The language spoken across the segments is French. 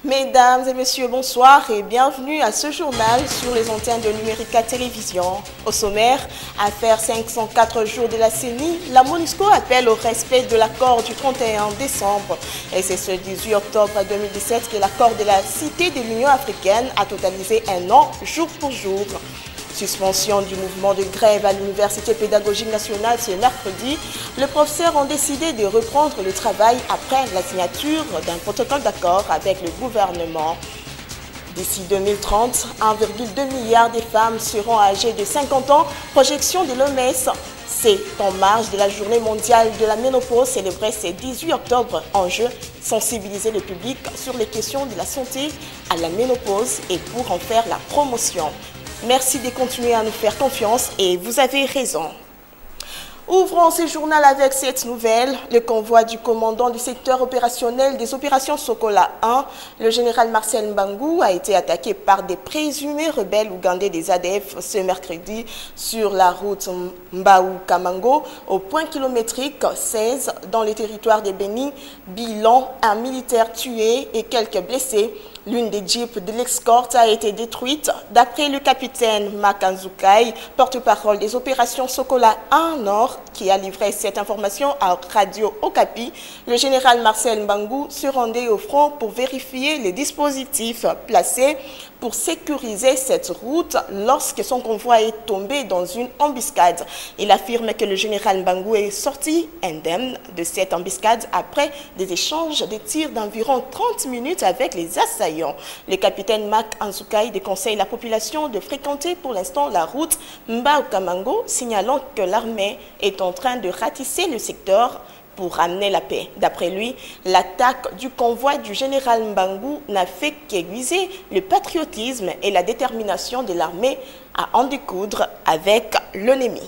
Mesdames et messieurs, bonsoir et bienvenue à ce journal sur les antennes de Numérica Télévision. Au sommaire, à faire 504 jours de la CENI, la MONUSCO appelle au respect de l'accord du 31 décembre. Et c'est ce 18 octobre 2017 que l'accord de la Cité de l'Union africaine a totalisé un an jour pour jour. Suspension du mouvement de grève à l'Université pédagogique nationale ce mercredi, les professeurs ont décidé de reprendre le travail après la signature d'un protocole d'accord avec le gouvernement. D'ici 2030, 1,2 milliard de femmes seront âgées de 50 ans, projection de l'OMS. C'est en marge de la journée mondiale de la ménopause célébrée ce 18 octobre. Enjeu, sensibiliser le public sur les questions de la santé à la ménopause et pour en faire la promotion. Merci de continuer à nous faire confiance et vous avez raison. Ouvrons ce journal avec cette nouvelle. Le convoi du commandant du secteur opérationnel des opérations Sokola 1, le général Marcel Mbangou, a été attaqué par des présumés rebelles ougandais des ADF ce mercredi sur la route Mbaou-Kamango au point kilométrique 16 dans le territoire de Béni. Bilan, un militaire tué et quelques blessés. L'une des jeeps de l'escorte a été détruite. D'après le capitaine Makanzukai, porte-parole des opérations Sokola 1 Nord, qui a livré cette information à Radio Okapi, le général Marcel Mbangou se rendait au front pour vérifier les dispositifs placés pour sécuriser cette route lorsque son convoi est tombé dans une embuscade. Il affirme que le général Mbangou est sorti indemne de cette embuscade après des échanges de tirs d'environ 30 minutes avec les assaillants. Le capitaine Mak Anzukai déconseille la population de fréquenter pour l'instant la route Mbao-Kamango, signalant que l'armée est en train de ratisser le secteur pour ramener la paix. D'après lui, l'attaque du convoi du général Mbangou n'a fait qu'aiguiser le patriotisme et la détermination de l'armée à en découdre avec l'ennemi.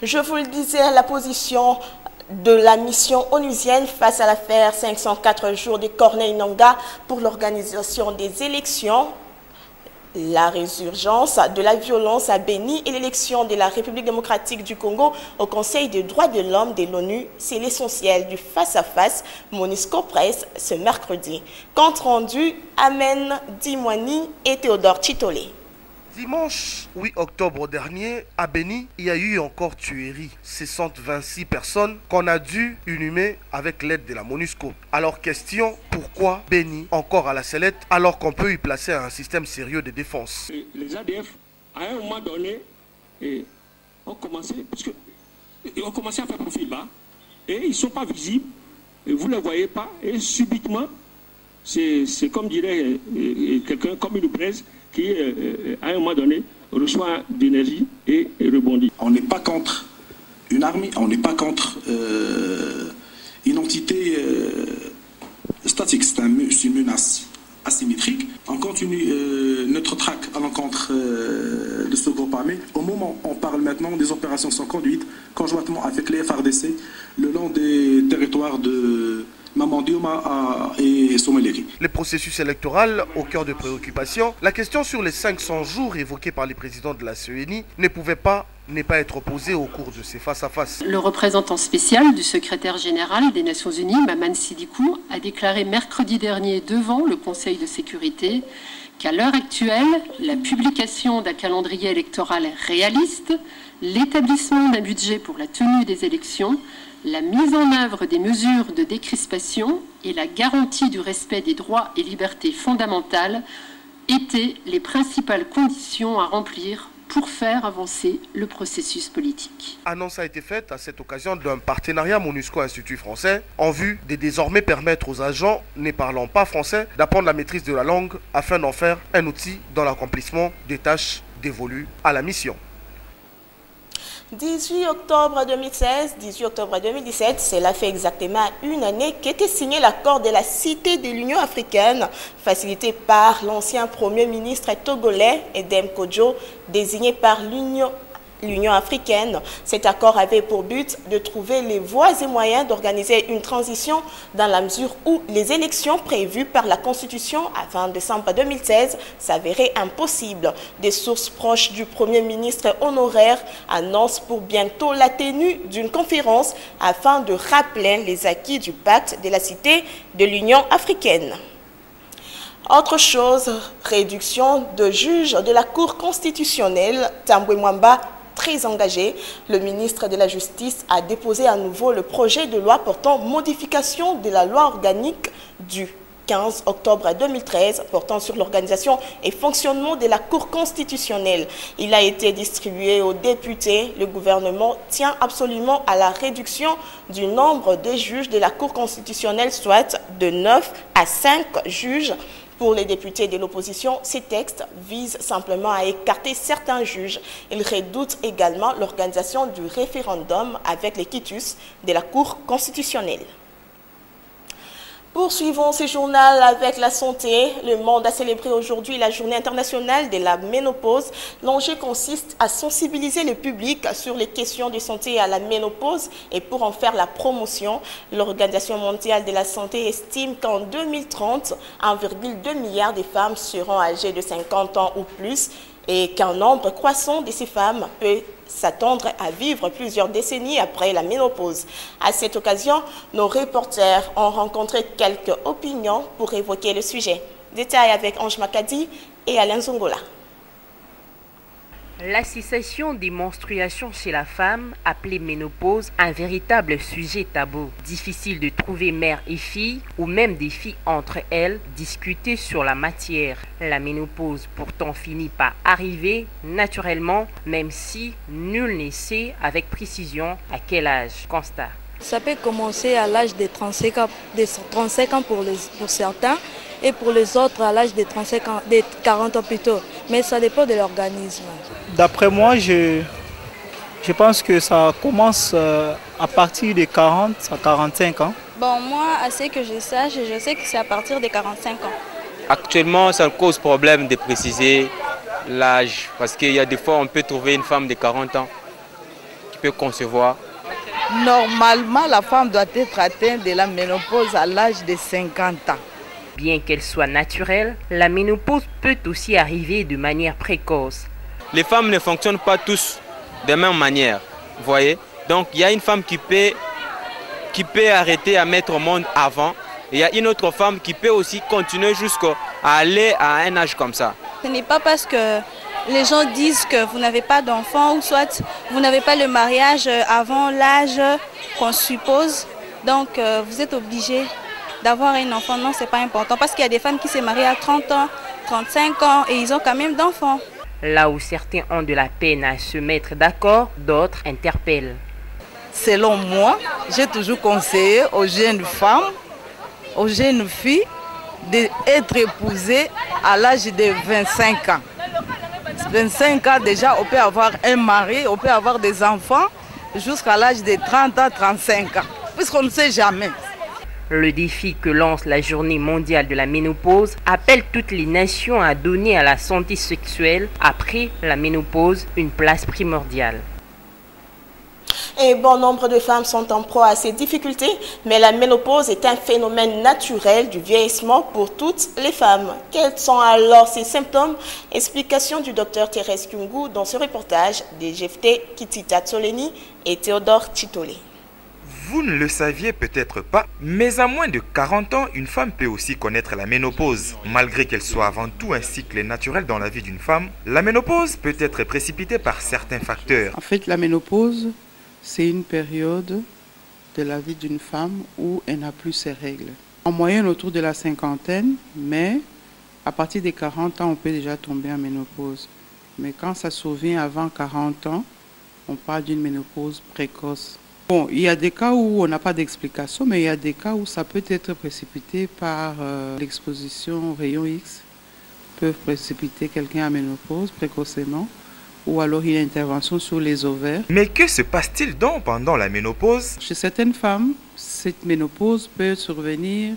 Je vous le disais, la position de la mission onusienne face à l'affaire 504 jours de Corneille Nangaa pour l'organisation des élections, la résurgence de la violence à Béni et l'élection de la République démocratique du Congo au Conseil des droits de l'homme de l'ONU, c'est l'essentiel du face-à-face MONUSCO Presse ce mercredi. Compte rendu, Amen Dimwani et Théodore Chitolé. Dimanche 8 octobre dernier, à Béni, il y a eu encore tuerie. 626 personnes qu'on a dû inhumer avec l'aide de la MONUSCO. Alors question, pourquoi Béni encore à la sellette alors qu'on peut y placer un système sérieux de défense? Les ADF, à un moment donné, ont commencé à faire profil bas et ils ne sont pas visibles, et vous ne les voyez pas, et subitement, c'est comme dirait quelqu'un, comme une braise, qui, à un moment donné, reçoit d'énergie et rebondit. On n'est pas contre une armée, on n'est pas contre une entité statique, c'est une menace asymétrique. On continue notre traque à l'encontre de ce groupe armé. Au moment où on parle maintenant, des opérations sont conduites conjointement avec les FARDC le long des territoires de Mamandiouma et Somaléry. Le processus électoral au cœur de préoccupation, la question sur les 500 jours évoqués par les présidents de la CENI ne pouvait pas être posée au cours de ces face-à-face. Le représentant spécial du secrétaire général des Nations Unies, Maman Sidikou, a déclaré mercredi dernier devant le Conseil de sécurité qu'à l'heure actuelle, la publication d'un calendrier électoral réaliste, l'établissement d'un budget pour la tenue des élections, la mise en œuvre des mesures de décrispation et la garantie du respect des droits et libertés fondamentales étaient les principales conditions à remplir pour faire avancer le processus politique. Annonce a été faite à cette occasion d'un partenariat MONUSCO-Institut français en vue de désormais permettre aux agents ne parlant pas français d'apprendre la maîtrise de la langue afin d'en faire un outil dans l'accomplissement des tâches dévolues à la mission. 18 octobre 2016, 18 octobre 2017, cela fait exactement une année qu'était signé l'accord de la Cité de l'Union africaine, facilité par l'ancien Premier ministre togolais Edem Kodjo, désigné par l'Union africaine. Cet accord avait pour but de trouver les voies et moyens d'organiser une transition dans la mesure où les élections prévues par la Constitution avant décembre 2016 s'avéraient impossibles. Des sources proches du Premier ministre honoraire annoncent pour bientôt la tenue d'une conférence afin de rappeler les acquis du pacte de la Cité de l'Union africaine. Autre chose, réduction de juges de la Cour constitutionnelle. Tambwe Mwamba, très engagé, le ministre de la Justice a déposé à nouveau le projet de loi portant modification de la loi organique du 15 octobre 2013 portant sur l'organisation et fonctionnement de la Cour constitutionnelle. Il a été distribué aux députés. Le gouvernement tient absolument à la réduction du nombre des juges de la Cour constitutionnelle, soit de 9 à 5 juges. Pour les députés de l'opposition, ces textes visent simplement à écarter certains juges. Ils redoutent également l'organisation du référendum avec les quitus de la Cour constitutionnelle. Poursuivons ce journal avec la santé. Le monde a célébré aujourd'hui la journée internationale de la ménopause. L'enjeu consiste à sensibiliser le public sur les questions de santé à la ménopause et pour en faire la promotion. L'Organisation mondiale de la santé estime qu'en 2030, 1,2 milliard de femmes seront âgées de 50 ans ou plus et qu'un nombre croissant de ces femmes peut s'attendre à vivre plusieurs décennies après la ménopause. À cette occasion, nos reporters ont rencontré quelques opinions pour évoquer le sujet. Détails avec Ange Makadi et Alain Zongola. La cessation des menstruations chez la femme, appelée ménopause, un véritable sujet tabou. Difficile de trouver mère et fille, ou même des filles entre elles, discuter sur la matière. La ménopause pourtant finit par arriver naturellement, même si nul ne sait avec précision à quel âge. Constat. Ça peut commencer à l'âge de 35 ans pour certains, et pour les autres à l'âge de 40 ans plutôt. Mais ça dépend de l'organisme. D'après moi, je pense que ça commence à partir de 40 à 45 ans. Bon, moi, à ce que je sache, je sais que c'est à partir de 45 ans. Actuellement, ça cause problème de préciser l'âge. Parce qu'il y a des fois, on peut trouver une femme de 40 ans qui peut concevoir. Normalement, la femme doit être atteinte de la ménopause à l'âge de 50 ans. Bien qu'elle soit naturelle, la ménopause peut aussi arriver de manière précoce. Les femmes ne fonctionnent pas tous de la même manière, vous voyez. Donc il y a une femme qui peut arrêter à mettre au monde avant. Et il y a une autre femme qui peut aussi continuer jusqu'à aller à un âge comme ça. Ce n'est pas parce que les gens disent que vous n'avez pas d'enfant ou soit vous n'avez pas le mariage avant l'âge qu'on suppose. Donc vous êtes obligé d'avoir un enfant. Non, ce n'est pas important parce qu'il y a des femmes qui se marient à 30 ans, 35 ans et ils ont quand même d'enfants. Là où certains ont de la peine à se mettre d'accord, d'autres interpellent. Selon moi, j'ai toujours conseillé aux jeunes femmes, aux jeunes filles d'être épousées à l'âge de 25 ans. 25 ans déjà, on peut avoir un mari, on peut avoir des enfants jusqu'à l'âge de 30 à 35 ans, puisqu'on ne sait jamais. Le défi que lance la Journée mondiale de la ménopause appelle toutes les nations à donner à la santé sexuelle après la ménopause une place primordiale. Et bon nombre de femmes sont en proie à ces difficultés, mais la ménopause est un phénomène naturel du vieillissement pour toutes les femmes. Quels sont alors ces symptômes? Explication du docteur Thérèse Kyungu dans ce reportage des GFT Kitita Tsoleni et Théodore Chitole. Vous ne le saviez peut-être pas, mais à moins de 40 ans, une femme peut aussi connaître la ménopause. Malgré qu'elle soit avant tout un cycle naturel dans la vie d'une femme, la ménopause peut être précipitée par certains facteurs. En fait, la ménopause, c'est une période de la vie d'une femme où elle n'a plus ses règles. En moyenne autour de la cinquantaine, mais à partir des 40 ans, on peut déjà tomber en ménopause. Mais quand ça survient avant 40 ans, on parle d'une ménopause précoce. Bon, il y a des cas où on n'a pas d'explication, mais il y a des cas où ça peut être précipité par l'exposition aux rayons X. Peuvent précipiter quelqu'un à ménopause précocement. ou alors une intervention sur les ovaires. Mais que se passe-t-il donc pendant la ménopause? Chez certaines femmes, cette ménopause peut survenir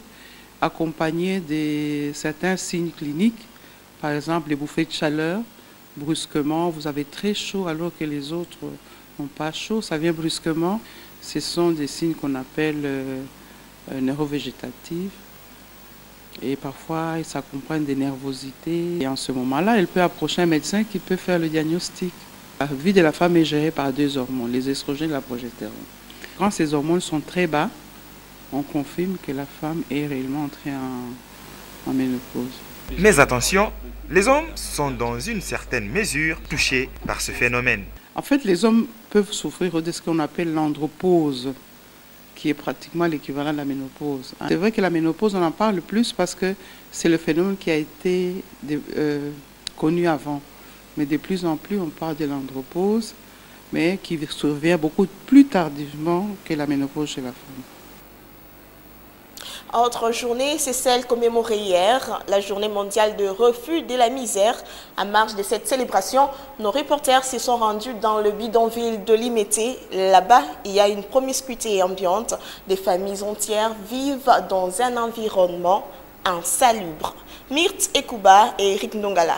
accompagnée de certains signes cliniques, par exemple les bouffées de chaleur. Brusquement, vous avez très chaud alors que les autres n'ont pas chaud, ça vient brusquement. Ce sont des signes qu'on appelle neurovégétatifs. Et parfois, ils s'accompagnent des nervosités. Et en ce moment-là, elle peut approcher un médecin qui peut faire le diagnostic. La vie de la femme est gérée par deux hormones, les estrogènes et la progestérone. Quand ces hormones sont très bas, on confirme que la femme est réellement entrée en ménopause. Mais attention, les hommes sont dans une certaine mesure touchés par ce phénomène. En fait, les hommes peuvent souffrir de ce qu'on appelle l'andropause, qui est pratiquement l'équivalent de la ménopause. C'est vrai que la ménopause, on en parle plus parce que c'est le phénomène qui a été connu avant. Mais de plus en plus, on parle de l'andropause, mais qui survient beaucoup plus tardivement que la ménopause chez la femme. Autre journée, c'est celle commémorée hier, la journée mondiale de refus de la misère. À marge de cette célébration, nos reporters se sont rendus dans le bidonville de Limete. Là-bas, il y a une promiscuité ambiante. Des familles entières vivent dans un environnement insalubre. Myrthe Ekouba et Eric Ndongala.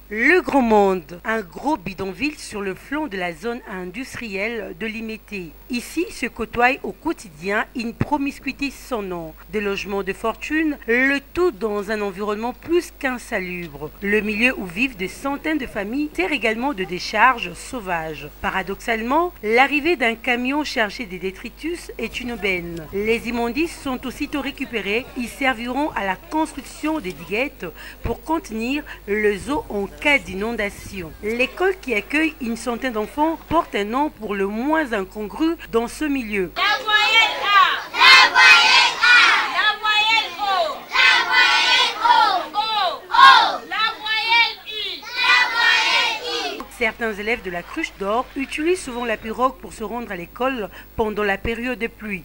Le Grand Monde, un gros bidonville sur le flanc de la zone industrielle de Limete. Ici se côtoient au quotidien une promiscuité sans nom, des logements de fortune, le tout dans un environnement plus qu'insalubre. Le milieu où vivent des centaines de familles sert également de décharge sauvage. Paradoxalement, l'arrivée d'un camion chargé de détritus est une aubaine. Les immondices sont aussitôt récupérés, ils serviront à la construction des diguettes pour contenir les eaux en cas d'inondation. L'école qui accueille une centaine d'enfants porte un nom pour le moins incongru dans ce milieu. La voyelle A, la voyelle A, la voyelle O, la voyelle O, O, la voyelle I, la voyelle I. Certains élèves de la Cruche d'Or utilisent souvent la pirogue pour se rendre à l'école pendant la période de pluie.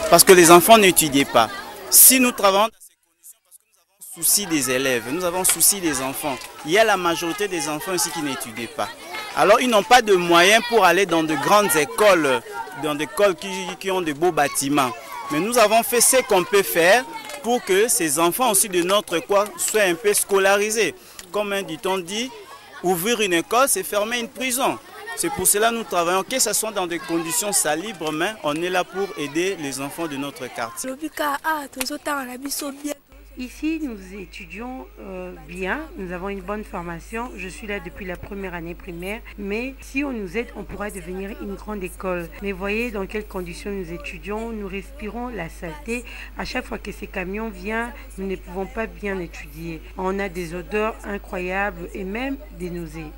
Parce que les enfants n'étudient pas. Si nous travaillons dans ces conditions, parce que nous avons souci des élèves, nous avons souci des enfants. Il y a la majorité des enfants ici qui n'étudient pas. Alors ils n'ont pas de moyens pour aller dans de grandes écoles, dans des écoles qui ont de beaux bâtiments. Mais nous avons fait ce qu'on peut faire pour que ces enfants aussi de notre coin soient un peu scolarisés. Comme un dit-on dit, ouvrir une école, c'est fermer une prison. C'est pour cela que nous travaillons, que ce soit dans des conditions salubres, mais on est là pour aider les enfants de notre quartier. Ici, nous étudions bien, nous avons une bonne formation. Je suis là depuis la première année primaire, mais si on nous aide, on pourra devenir une grande école. Mais voyez dans quelles conditions nous étudions, nous respirons la saleté. À chaque fois que ces camions viennent, nous ne pouvons pas bien étudier. On a des odeurs incroyables et même des nausées.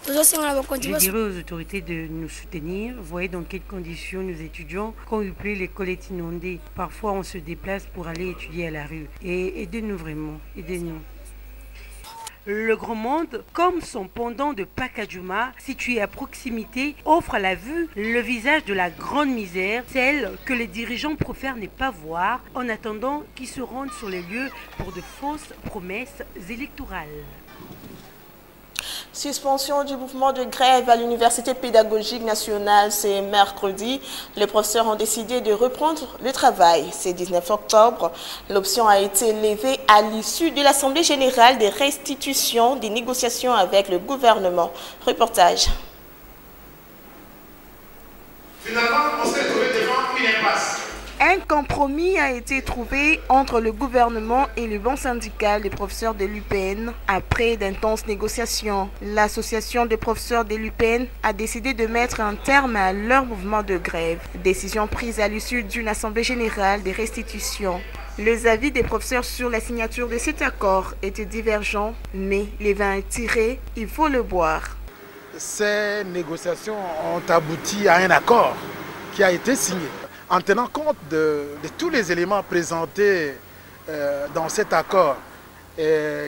Je dirais aux autorités de nous soutenir. Vous voyez dans quelles conditions nous étudions. Quand il pleut, l'école est inondée. Parfois, on se déplace pour aller étudier à la rue. Et aidez-nous vraiment, aidez-nous. Le Grand Monde, comme son pendant de Pacadjouma, situé à proximité, offre à la vue le visage de la grande misère, celle que les dirigeants préfèrent ne pas voir en attendant qu'ils se rendent sur les lieux pour de fausses promesses électorales. Suspension du mouvement de grève à l'Université pédagogique nationale, c'est mercredi. Les professeurs ont décidé de reprendre le travail. C'est 19 octobre. L'option a été levée à l'issue de l'Assemblée générale des restitutions des négociations avec le gouvernement. Reportage. Finalement, on s'est trouvé devant une impasse. Un compromis a été trouvé entre le gouvernement et le banc syndical des professeurs de l'UPN. Après d'intenses négociations, l'association des professeurs de l'UPN a décidé de mettre un terme à leur mouvement de grève. Décision prise à l'issue d'une assemblée générale des restitutions. Les avis des professeurs sur la signature de cet accord étaient divergents, mais les vins tirés, il faut le boire. Ces négociations ont abouti à un accord qui a été signé. En tenant compte de tous les éléments présentés dans cet accord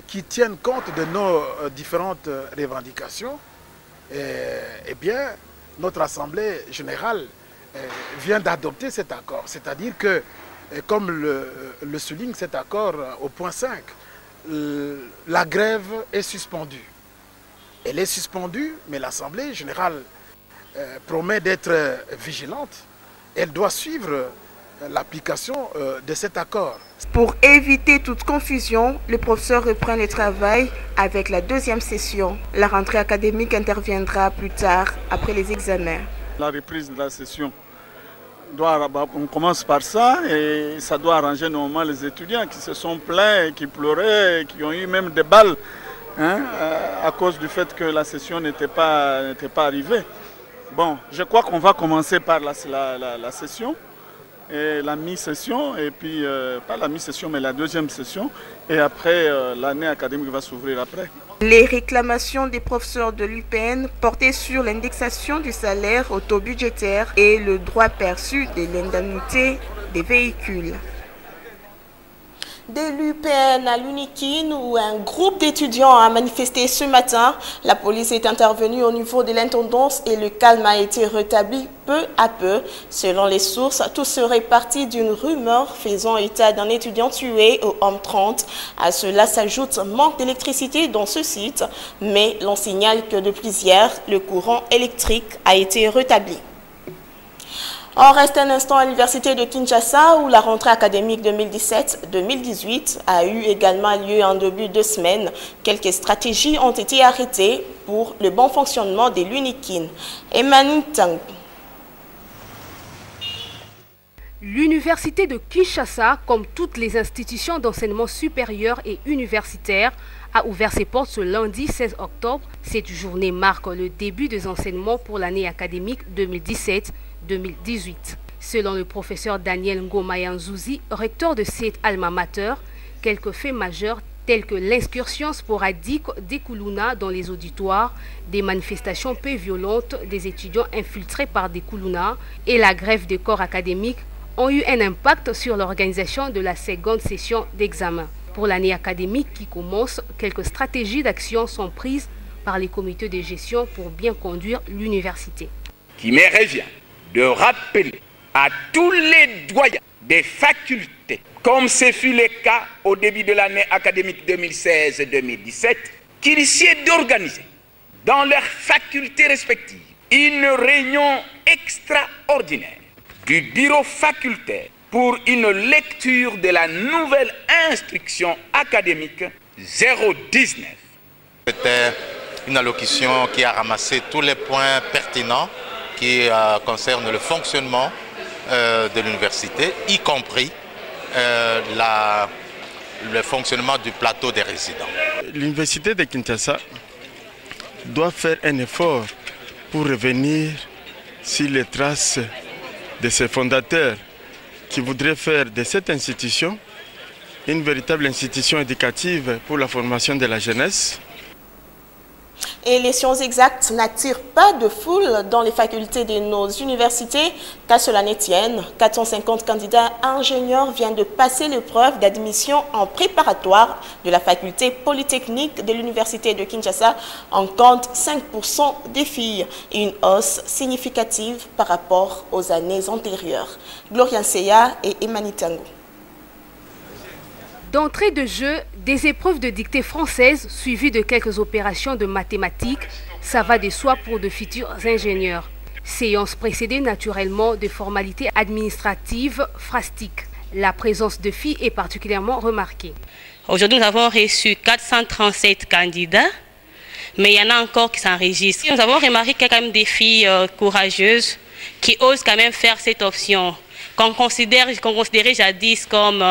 qui tiennent compte de nos différentes revendications, eh bien, notre Assemblée générale vient d'adopter cet accord. C'est-à-dire que, comme le souligne cet accord au point 5, la grève est suspendue. Elle est suspendue, mais l'Assemblée générale promet d'être vigilante. Elle doit suivre l'application de cet accord. Pour éviter toute confusion, le professeur reprend le travail avec la deuxième session. La rentrée académique interviendra plus tard, après les examens. La reprise de la session, on commence par ça et ça doit arranger normalement les étudiants qui se sont plaints, qui pleuraient, qui ont eu même des balles à cause du fait que la session n'était pas arrivée. Bon, je crois qu'on va commencer par la session. Et la mi-session, et puis pas la mi-session mais la deuxième session, et après l'année académique va s'ouvrir après. Les réclamations des professeurs de l'UPN portaient sur l'indexation du salaire au taux budgétaire et le droit perçu de l'indemnité des véhicules. De l'UPN à l'UNIKIN, où un groupe d'étudiants a manifesté ce matin, la police est intervenue au niveau de l'intendance et le calme a été rétabli peu à peu. Selon les sources, tout serait parti d'une rumeur faisant état d'un étudiant tué au Homme 30. À cela s'ajoute un manque d'électricité dans ce site, mais l'on signale que depuis hier, le courant électrique a été rétabli. On reste un instant à l'université de Kinshasa où la rentrée académique 2017-2018 a eu également lieu en début de semaine. Quelques stratégies ont été arrêtées pour le bon fonctionnement de l'UNIKIN. Emmanuel Tang. L'université de Kinshasa, comme toutes les institutions d'enseignement supérieur et universitaire, a ouvert ses portes ce lundi 16 octobre. Cette journée marque le début des enseignements pour l'année académique 2017-2018. Selon le professeur Daniel Ngomayanzouzi, recteur de cette alma mater, quelques faits majeurs tels que l'incursion sporadique des Koulouna dans les auditoires, des manifestations peu violentes des étudiants infiltrés par des Koulouna et la grève des corps académiques ont eu un impact sur l'organisation de la seconde session d'examen. Pour l'année académique qui commence, quelques stratégies d'action sont prises par les comités de gestion pour bien conduire l'université. Qui me revient de rappeler à tous les doyens des facultés, comme ce fut le cas au début de l'année académique 2016-2017, qu'il essaient d'organiser dans leurs facultés respectives une réunion extraordinaire du bureau facultaire pour une lecture de la nouvelle instruction académique 019. C'était une allocution qui a ramassé tous les points pertinents qui concernent le fonctionnement de l'université, y compris le fonctionnement du plateau des résidents. L'université de Kinshasa doit faire un effort pour revenir sur les traces de ses fondateurs qui voudraient faire de cette institution une véritable institution éducative pour la formation de la jeunesse. Et les sciences exactes n'attirent pas de foule dans les facultés de nos universités, qu'à cela ne tienne. 450 candidats ingénieurs viennent de passer l'épreuve d'admission en préparatoire de la faculté polytechnique de l'université de Kinshasa. On compte 5% des filles, une hausse significative par rapport aux années antérieures. Gloria Nseya et Emmanuel Tango. D'entrée de jeu, des épreuves de dictée française suivies de quelques opérations de mathématiques, ça va de soi pour de futurs ingénieurs. Séance précédée naturellement de formalités administratives frastiques. La présence de filles est particulièrement remarquée. Aujourd'hui, nous avons reçu 437 candidats, mais il y en a encore qui s'enregistrent. Nous avons remarqué qu'il y a quand même des filles courageuses qui osent quand même faire cette option qu'on considérait jadis comme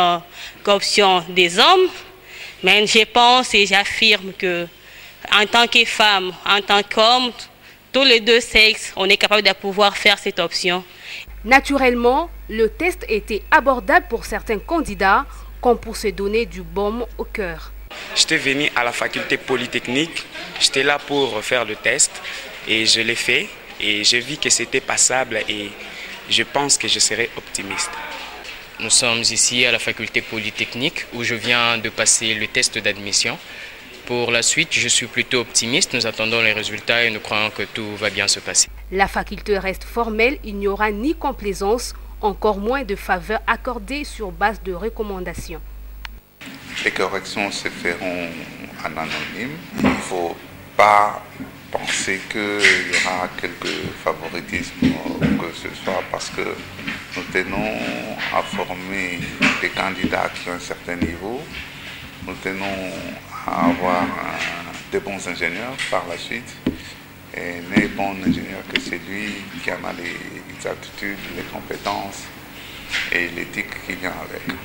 option des hommes, mais je pense et j'affirme que en tant que femme, en tant qu'homme, tous les deux sexes, on est capable de pouvoir faire cette option. Naturellement, le test était abordable pour certains candidats, comme pour se donner du baume au cœur. J'étais venu à la faculté polytechnique, j'étais là pour faire le test et je l'ai fait et j'ai vu que c'était passable et je pense que je serai optimiste. Nous sommes ici à la faculté polytechnique où je viens de passer le test d'admission. Pour la suite, je suis plutôt optimiste. Nous attendons les résultats et nous croyons que tout va bien se passer. La faculté reste formelle, il n'y aura ni complaisance, encore moins de faveurs accordées sur base de recommandations. les corrections se feront en anonyme. Il ne faut pas penser qu'il y aura quelques favoritismes ou que ce soit, parce que nous tenons à former des candidats qui ont un certain niveau. Nous tenons à avoir de bons ingénieurs par la suite. Et n'est bon ingénieur que celui qui en a les aptitudes, les compétences et l'éthique qui vient avec.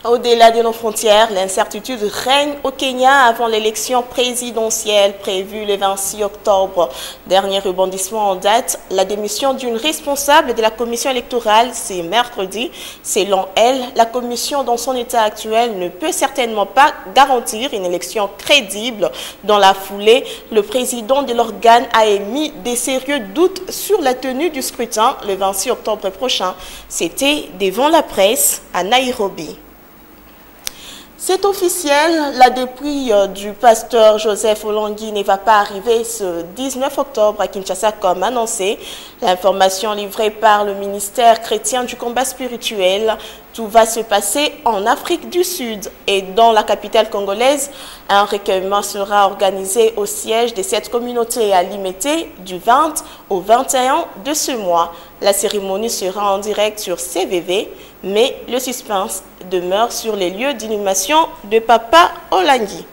Au-delà de nos frontières, l'incertitude règne au Kenya avant l'élection présidentielle prévue le 26 octobre. Dernier rebondissement en date, la démission d'une responsable de la commission électorale, c'est mercredi. Selon elle, la commission dans son état actuel ne peut certainement pas garantir une élection crédible. Dans la foulée, le président de l'organe a émis des sérieux doutes sur la tenue du scrutin le 26 octobre prochain. C'était devant la presse à Nairobi. C'est officiel, la dépouille du pasteur Joseph Olongi ne va pas arriver ce 19 octobre à Kinshasa comme annoncé. L'information livrée par le ministère chrétien du combat spirituel. Tout va se passer en Afrique du Sud et dans la capitale congolaise. Un recueillement sera organisé au siège de cette communauté à Limete du 20 au 21 de ce mois. La cérémonie sera en direct sur CVV, mais le suspense demeure sur les lieux d'inhumation de Papa Olongi.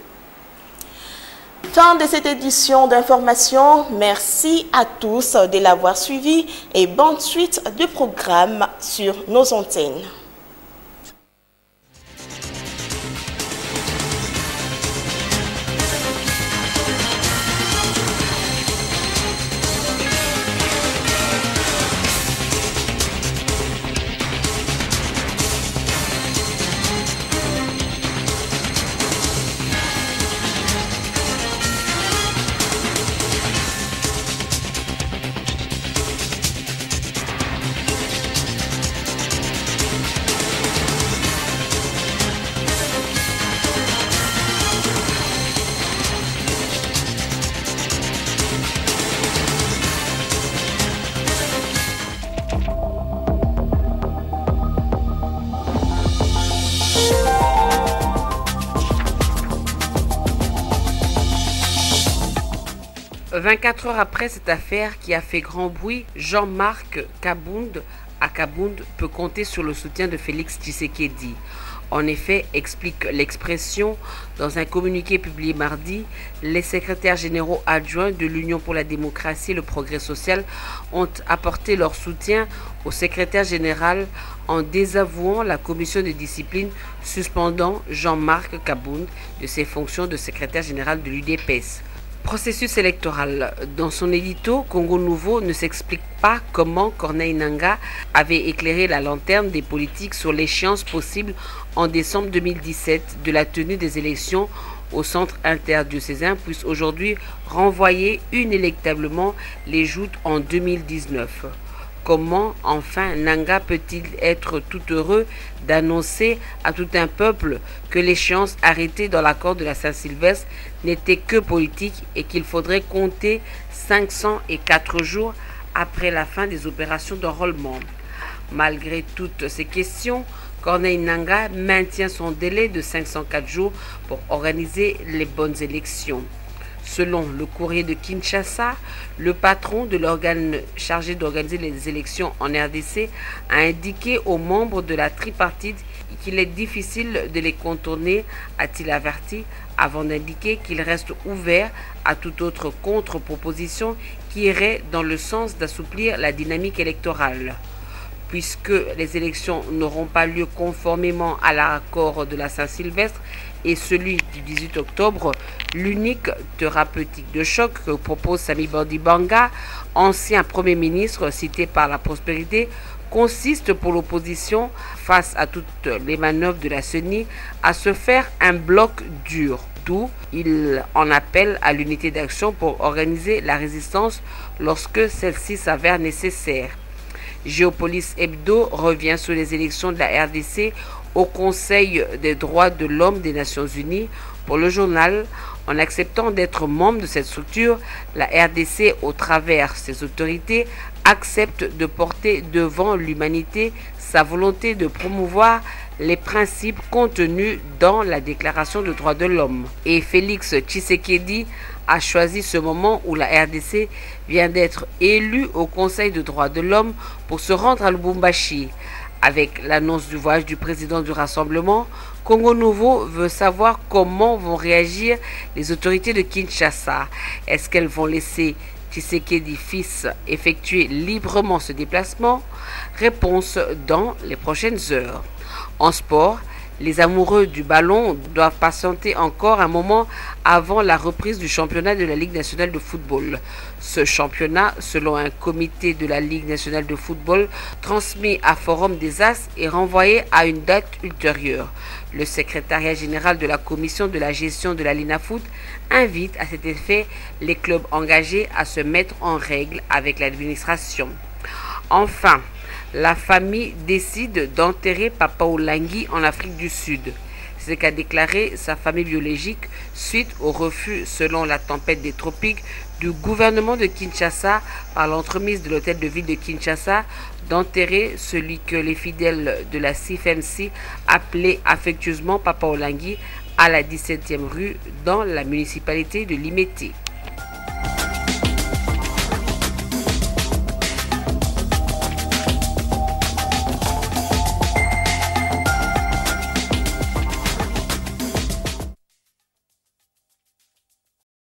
Fin de cette édition d'information. Merci à tous de l'avoir suivi et bonne suite de programmes sur nos antennes. « 24 heures après cette affaire qui a fait grand bruit, Jean-Marc Kabound à Kabound peut compter sur le soutien de Félix Tshisekedi. En effet, explique l'expression dans un communiqué publié mardi, les secrétaires généraux adjoints de l'Union pour la démocratie et le progrès social ont apporté leur soutien au secrétaire général en désavouant la commission de discipline suspendant Jean-Marc Kabound de ses fonctions de secrétaire général de l'UDPS. Processus électoral. Dans son édito, Congo Nouveau ne s'explique pas comment Corneille Nangaa avait éclairé la lanterne des politiques sur l'échéance possible en décembre 2017 de la tenue des élections au centre interdiocésain puisse aujourd'hui renvoyer inéluctablement les joutes en 2019. Comment, enfin, Nangaa peut-il être tout heureux d'annoncer à tout un peuple que l'échéance arrêtée dans l'accord de la Saint-Sylvestre n'était que politique et qu'il faudrait compter 504 jours après la fin des opérations d'enrôlement? Malgré toutes ces questions, Corneille Nangaa maintient son délai de 504 jours pour organiser les bonnes élections. Selon le courrier de Kinshasa, le patron de l'organe chargé d'organiser les élections en RDC a indiqué aux membres de la tripartite qu'il est difficile de les contourner, a-t-il averti, avant d'indiquer qu'il reste ouvert à toute autre contre-proposition qui irait dans le sens d'assouplir la dynamique électorale. Puisque les élections n'auront pas lieu conformément à l'accord de la Saint-Sylvestre et celui du 18 octobre, l'unique thérapeutique de choc que propose Sami Bandibanga, ancien Premier ministre cité par la Prospérité, consiste pour l'opposition, face à toutes les manœuvres de la CENI, à se faire un bloc dur. D'où il en appelle à l'unité d'action pour organiser la résistance lorsque celle-ci s'avère nécessaire. Géopolis Hebdo revient sur les élections de la RDC au Conseil des droits de l'homme des Nations Unies. Pour le journal, en acceptant d'être membre de cette structure, la RDC, au travers ses autorités, accepte de porter devant l'humanité sa volonté de promouvoir les principes contenus dans la Déclaration des droits de l'homme. Et Félix Tshisekedi a choisi ce moment où la RDC vient d'être élue au Conseil des droits de l'homme pour se rendre à Lubumbashi. Avec l'annonce du voyage du président du Rassemblement, Congo Nouveau veut savoir comment vont réagir les autorités de Kinshasa. Est-ce qu'elles vont laisser Tshisekedi fils effectuer librement ce déplacement? Réponse dans les prochaines heures. En sport, les amoureux du ballon doivent patienter encore un moment avant la reprise du championnat de la Ligue nationale de football. Ce championnat, selon un comité de la Ligue nationale de football transmis à Forum des As, est renvoyé à une date ultérieure. Le secrétariat général de la commission de la gestion de la LINAFoot invite à cet effet les clubs engagés à se mettre en règle avec l'administration. Enfin, la famille décide d'enterrer Papa Olangi en Afrique du Sud. C'est ce qu'a déclaré sa famille biologique suite au refus, selon la tempête des tropiques, du gouvernement de Kinshasa par l'entremise de l'hôtel de ville de Kinshasa d'enterrer celui que les fidèles de la CFMC appelaient affectueusement Papa Olangi à la 17e rue dans la municipalité de Limete.